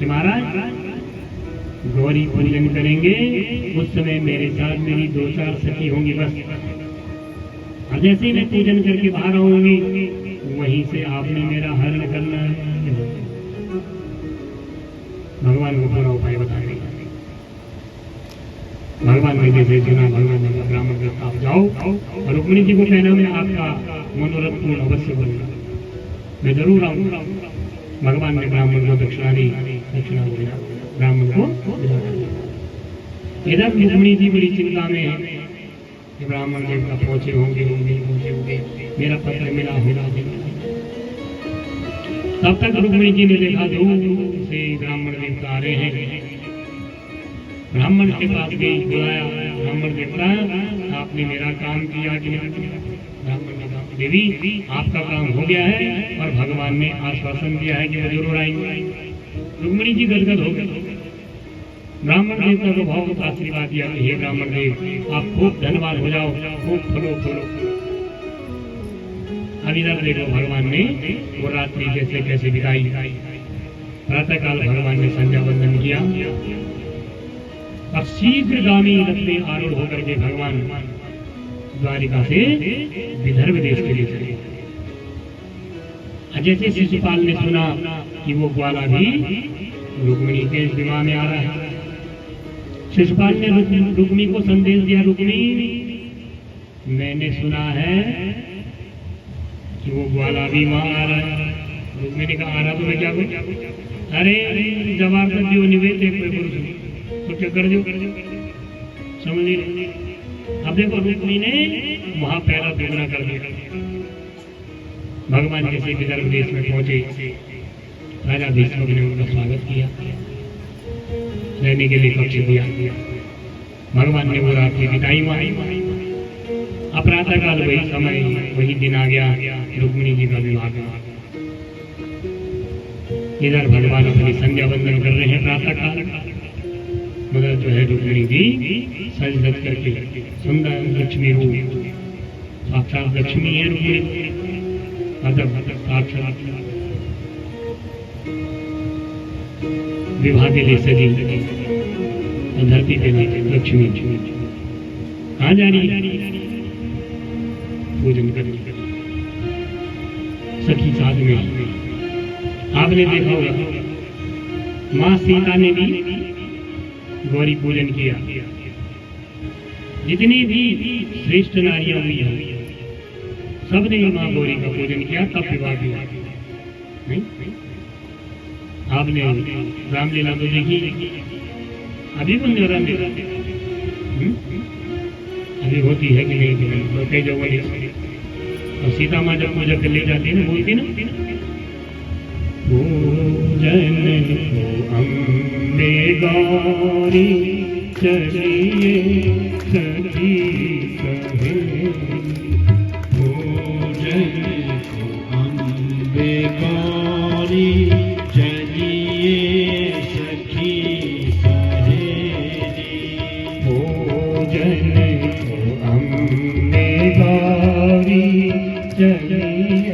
कि महाराज गौरी पूजन करेंगे, उस समय मेरे साथ मेरी 2-4 सखी होंगी बस। और जैसे ही मैं पूजन करके बाहर आऊंगी, वहीं से आपने मेरा हरण करना है। भगवान को पूरा उपाय बता देंगे। भगवान ने जैसे सुना, भगवान ने कहा ब्राह्मण के आप जाओ और रुक्मिणी जी को कहना मैं आपका मनोरथ पूर्ण अवश्य करूंगा, मैं जरूर आऊंगा। भगवान ने ब्राह्मण को दक्षिणा दी, दक्षिणा को दिया, ब्राह्मण को विदा कर दिया। इधर रुक्मिणी जी बड़ी चिंता में है कि ब्राह्मण देवता पहुंचे होंगे, मेरा पत्र मिला होगा। तब तक रुक्मिणी जी ने देखा दूर से ब्राह्मण देवता आ रहे हैं। ब्राह्मण के पास भी बुलाया, ब्राह्मण देवता आपने मेरा काम किया कि नहीं किया? ब्राह्मण ने कहा देवी आपका काम हो गया है और भगवान ने आश्वासन दिया है कि वो जरूर आएंगे। रुक्मिणी जी गदगद हो गए। ब्राह्मण देवता को बहुत आशीर्वाद दिया कि हे ब्राह्मण देव आप खूब धन्यवाद हो जाओ, खूब फलो फलो। अब इधर देखो भगवान ने वो रात्रि कैसे कैसे बिताई। प्रातःकाल भगवान ने संध्या वंदन किया और शीघ्रगामी रथ में आरूढ़ होकर के भगवान द्वारिका से विदर्भ देश के लिए चले। जैसे शिशुपाल ने सुना कि वो ग्वाला भी रुक्मिणी के विवाह में आ रहा है, शिशुपाल ने रुक्मिणी को संदेश दिया, रुक्मिणी मैंने सुना है कि वो ग्वाला भी वहां आ रहा है। रुक्मिणी का आ रहा तो मैं क्या करूं? अरे जवाब तो दियो निवेद तो क्या कर दो, समझ नहीं। अब देखो रुक्मिणी ने वहां पहला दुगना कर दिया। भगवान जैसे विदर्भ देश में पहुंचे, राजा भीष्मक ने उनका स्वागत किया, रहने के लिए कक्ष दिया। भगवान ने वो रात्रि बिताई वहां। प्रातःकाल वही समय वही दिन आ गया, रुक्मिणी जी का विवाह हुआ। इधर भगवान अपनी संध्या वंदन कर रहे हैं प्रातःकाल, मगर जो है रुक्मिणी जी सज धज करके सुंदर लक्ष्मी रूप, साक्षात लक्ष्मी है रुक्मिणी, साक्षात विवाह के लिए सजी धरती पे लक्ष्मी कहाँ जा रही है? पूजन करने सखी साथ में। आपने देखा होगा माँ सीता ने भी गौरी पूजन किया। जितनी भी श्रेष्ठ नारियां हुई हैं सबने माँ गौरी का पूजन किया, तब विवाह किया। नहीं आपने रामलीला तो देखी, अभी बन रामलीला अभी होती है कि नहीं? तो कई जगह और सीता माँ जब पूजा कर ले जाती है ना, बोलती ना पूजन को अम्बे गौरी चलिए सखी सहेली, पूजन को अम्बे गौरी चलिए सखी सहेली, पूजन को अम्बे गौरी चलिए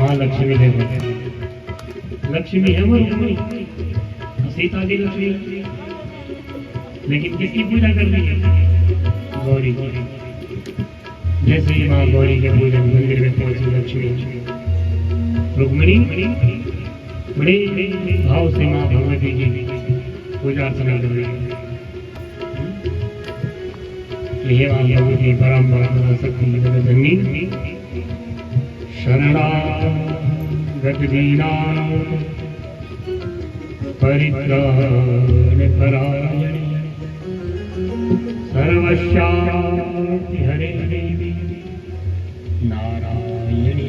महालक्ष्मी देखो, लक्ष्मी है वो रुक्मिणी, सीता जी लक्ष्मी, लेकिन किसकी पूजा कर रही है? गौरी। जैसे ही माँ गौरी के पूजन मंदिर में पहुंची लक्ष्मी, रुक्मिणी बड़े भाव से माँ भगवती की पूजा अर्चना कर रही है। हे माँ भगवती परम शक्ति जगजननी, शरणागत दीना परित्राण परायणे सर्वशान्ति हरे नारायणी।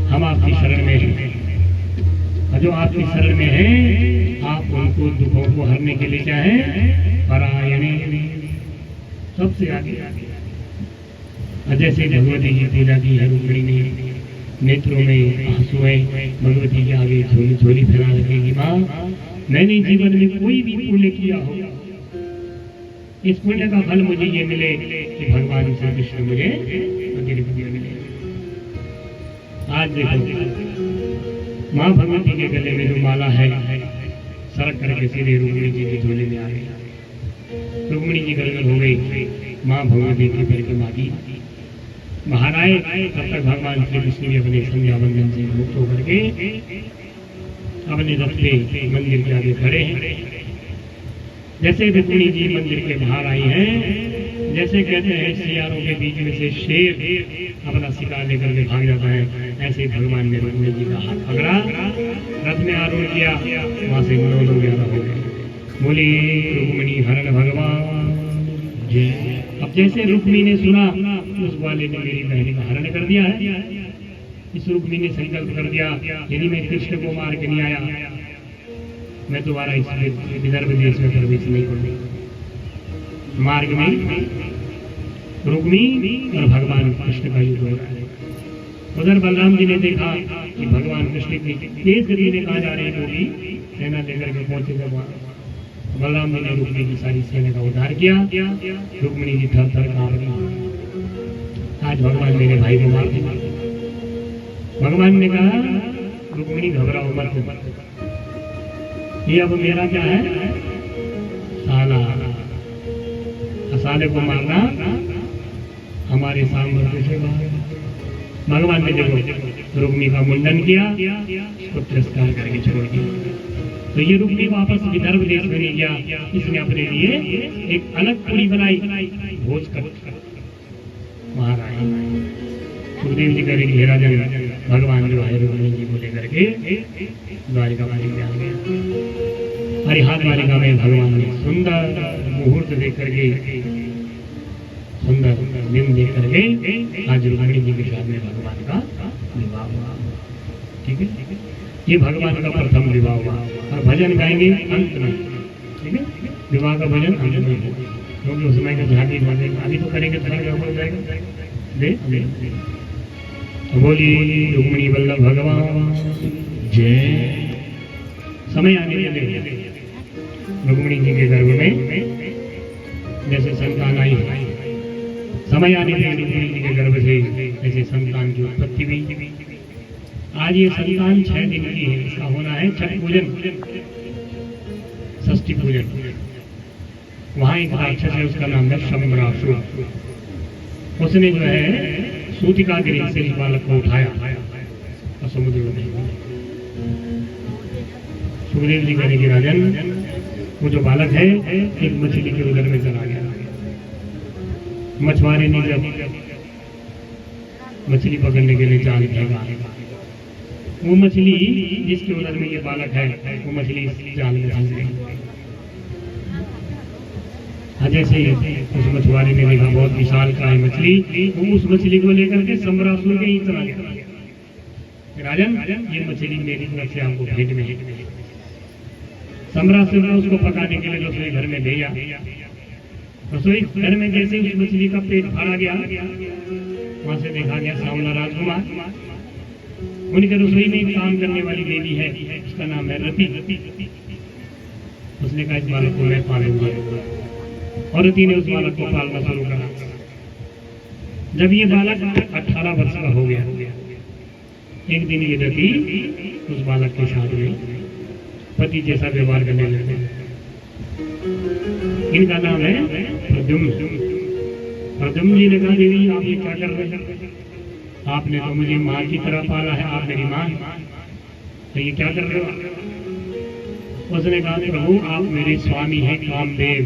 हम आपकी शरण में हैं, और जो आपकी शरण में हैं, आप उनको दुखों को हरने के लिए चाहें परायणे, सबसे आगे। जैसे भगवती की पूजा की है रुक्मिणी ने, नेत्रों में आंसुएं भगवती के आगे झोली झोली फैला रखेगी। माँ, मैंने जीवन में कोई भी पुण्य किया हो, इस पुण्य का फल मुझे ये मिले कि भगवान श्री कृष्ण मुझे मंदिर में मिले। आज देखो माँ भगवती के गले में जो माला है सरक करके सीधे रुक्मिणी जी की झोली में आ गई। रुक्मिणी जी गलगल हो गई, माँ भगवती की परिक्रमा की, बाहर आए। तब तक भगवान श्री कृष्ण भी अपने संध्या बंधन से मुक्त होकर के अपने रथ पे मंदिर के आगे खड़े हैं। जैसे रुक्मिणी जी मंदिर के बाहर आई हैं, जैसे कहते हैं सियारों के बीच में से शेर अपना शिकार लेकर के भाग जाता है, ऐसे ही भगवान ने रुक्मिणी जी का हाथ पकड़ा, रथ में आरूढ़ किया, वहां से लोग ज्यादा हो गए। बोली रुक्मिणी हरण भगवान जय। अब जैसे रुक्मिणी ने सुना, उस वाले ने मेरी बहन का हरण कर दिया है। इस रुक्मिणी ने संकल्प कर दिया, यदि मैं कृष्ण को मार के नहीं आया, मैं दोबारा इस विदर्भ देश में प्रवेश नहीं करूंगी। मार्ग में रुक्मिणी और भगवान कृष्ण का युद्ध हो रहा है। उधर बलराम जी ने देखा कि भगवान कृष्ण की तेज गति में कहा जा रही होगी, सेना लेकर के पहुंचे। जब बलराम जी ने रुक्मिणी की सारी सेना का उद्धार किया। रुक्मिणी जी थर थर कांप रही, आज भगवान मेरे भाई को मार देंगे। भगवान ने कहा रुक्मिणी घबराओ मत, ये अब मेरा क्या है, साला, साले को मारना हमारे सामर्थ्य से बाहर। भगवान ने देखो रुक्मिणी का मुंडन किया, उसको तिरस्कार करके छोड़ दिया। तो ये रुक्मिणी वापस विदर्भ देश में नहीं गया, इसने अपने लिए एक अलग पुरी बनाई, भोज कर वहां आए। सुखदेव जी करेंगे हे राजन, भगवान जो है रुक्मिणी जी को लेकर के द्वारिका वाली में आ गया। हरिहार द्वारिका में भगवान ने सुंदर मुहूर्त देख करके, सुंदर दिन देख करके आज रुक्मिणी जी के साथ में भगवान का विवाह हुआ। ठीक है, ये भगवान का प्रथम विवाह हुआ। और भजन गाएंगे अंत में, ठीक है, विवाह का भजन अंत में, क्योंकि उस समय का झांकी बजेगा, अभी तो करेंगे तो हो जाएगा। दे तो बोली रुक्मिणी वल्लभ भगवान जय। समय आने के रुक्मिणी जी के गर्भ में जैसे संतान आई, समय आने के रुक्मिणी जी के गर्भ से जैसे संतान की उत्पत्ति हुई। आज ये संतान 6 दिन की है, इसका होना है छठ पूजन, षष्ठी पूजन। वहां एक राक्षस है, उसका नाम है शंबरासुर। उसने जो है सूतिका गिरी से इस बालक को उठाया और समुद्र में फेंका। सुखदेव जी करेंगे राजन, वो जो बालक है एक मछली के उदर में चला गया। मछुआरे ने जब मछली पकड़ने के लिए जाल फेंका, वो मछली जिसके उदर में ये बालक है, वो मछली इस जाल में फंस गई। जैसे उस मछुआरे ने देखा बहुत विशाल का है मछली, वो उस मछली को लेकर के शंबरासुर के ही चला गया। राजन, ये मछली मेरी तरफ से आपको भेंट में है। शंबरासुर ने उसको पकाने के लिए रसोई घर में भेजा। रसोई घर में जैसे उस मछली का पेट फाड़ा गया, वहां से देखा गया सामना राजकुमार। उनके रसोई में एक काम करने वाली देवी है, उसका नाम है रति। उसने कहा इस बालक को मैं पालूंगा, और रति ने उस बालक को पालना शुरू करा। जब ये बालक 18 वर्ष का हो गया, एक दिन ये रति उस बालक के साथ में पति जैसा व्यवहार करने लगे। इनका नाम है प्रद्युम्न। प्रद्युम्न जी ने कहा, देवी आप ये क्या कर रहे हैं? आपने तो मुझे माँ की तरह पाला है, आप मेरी माँ, तो ये क्या कर रहे हो? उसने कहा, प्रभु आप मेरे स्वामी हैं कामदेव।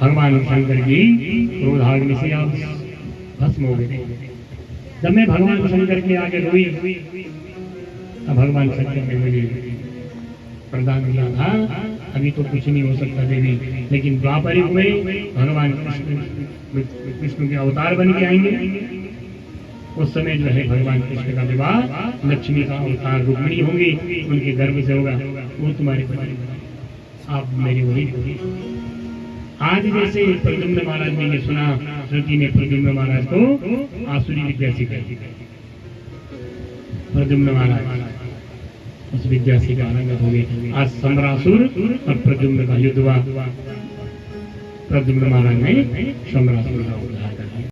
भगवान शंकर की क्रोधाग्नि से आप भस्म हो गए। जब मैं भगवान शंकर के आगे रोई, तब भगवान शंकर ने मुझे प्रदान किया था, अभी तो कुछ नहीं हो सकता देवी, लेकिन द्वापर युग में भगवान कृष्ण के अवतार बन के आएंगे। उस समय जो है भगवान कृष्ण का विवाह लक्ष्मी का अवतार रुक्मिणी होंगी, उनके गर्भ से होगा, वो तुम्हारे पति, आप मेरी वही होगी। आज जैसे प्रद्युम्न महाराज ने ये सुना, श्रुति ने प्रद्युम्न महाराज को आसुरी विद्या सिखाई। प्रद्युम्न महाराज उस विद्या से आनंदित हो गए। आज सम्रासुर और प्रद्युम्न का युद्ध हुआ। प्रद्युम्न महाराज ने सम्रासुर का उद्धार कर